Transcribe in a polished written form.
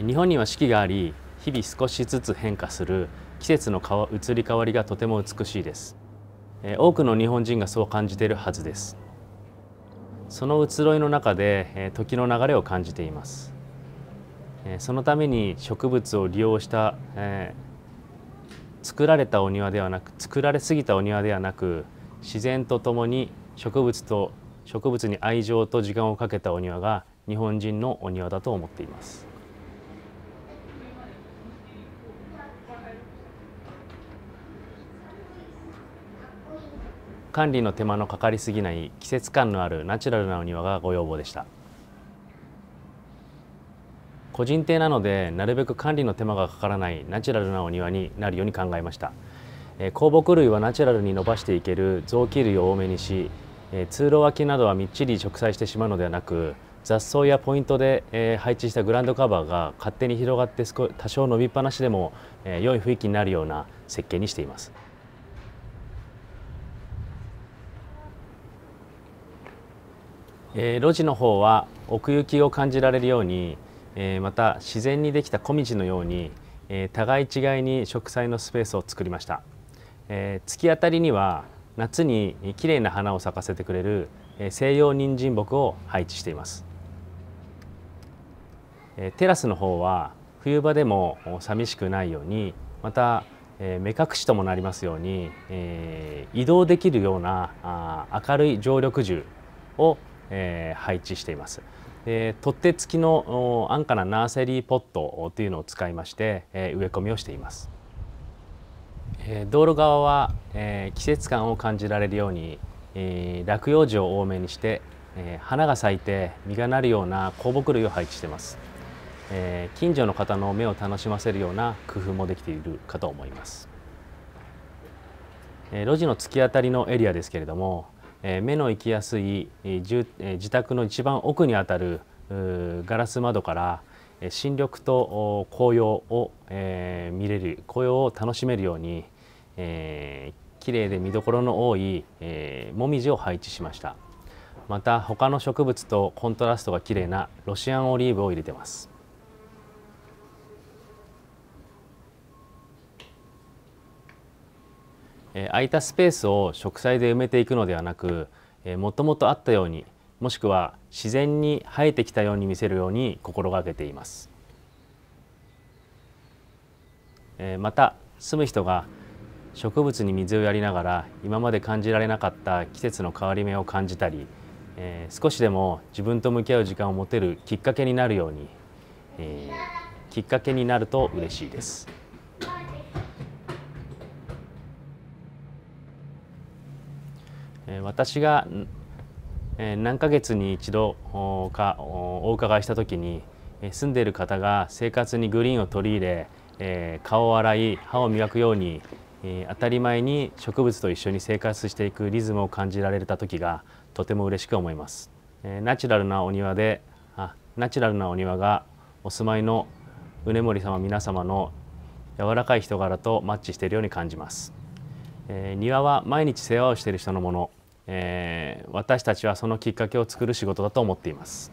日本には四季があり、日々少しずつ変化する季節の移り変わりがとても美しいです。多くの日本人がそう感じているはずです。その移ろいの中で時の流れを感じています。そのために植物を利用した作られたお庭ではなく、作られすぎたお庭ではなく、自然とともに植物に愛情と時間をかけたお庭が日本人のお庭だと思っています。管理の手間のかかりすぎない季節感のあるナチュラルなお庭がご要望でした。個人邸なのでなるべく管理の手間がかからないナチュラルなお庭になるように考えました。高木類はナチュラルに伸ばしていける雑木類を多めにし、通路脇などはみっちり植栽してしまうのではなく、雑草やポイントで配置したグラウンドカバーが勝手に広がって多少伸びっぱなしでも良い雰囲気になるような設計にしています。路地の方は奥行きを感じられるように、また自然にできた小道のように、互い違いに植栽のスペースを作りました。突き当たりには夏にきれいな花を咲かせてくれる西洋人参木を配置しています。テラスの方は冬場でも寂しくないように、また目隠しともなりますように、移動できるような明るい常緑樹を配置しています。取っ手付きの安価なナーセリーポットというのを使いまして植え込みをしています。道路側は季節感を感じられるように落葉樹を多めにして花が咲いて実がなるような香木類を配置しています。近所の方の目を楽しませるような工夫もできているかと思います。路地の突き当たりのエリアですけれども、目の行きやすい自宅の一番奥にあたるガラス窓から新緑と紅葉を見れる、紅葉を楽しめるようにきれいで見どころの多いもみじを配置しました。また他の植物とコントラストがきれいなロシアンオリーブを入れています。空いたスペースを植栽で埋めていくのではなく、もともとあったように、もしくは自然に生えてきたように見せるように心がけています。また住む人が植物に水をやりながら今まで感じられなかった季節の変わり目を感じたり、少しでも自分と向き合う時間を持てるきっかけになるように、きっかけになると嬉しいです。私が何ヶ月に一度かお伺いした時に、住んでいる方が生活にグリーンを取り入れ、顔を洗い歯を磨くように、当たり前に植物と一緒に生活していくリズムを感じられた時がとても嬉しく思います。ナチュラルなお庭がお住まいの宗森様皆様の柔らかい人柄とマッチしているように感じます。庭は毎日世話をしている人のもの、私たちはそのきっかけを作る仕事だと思っています。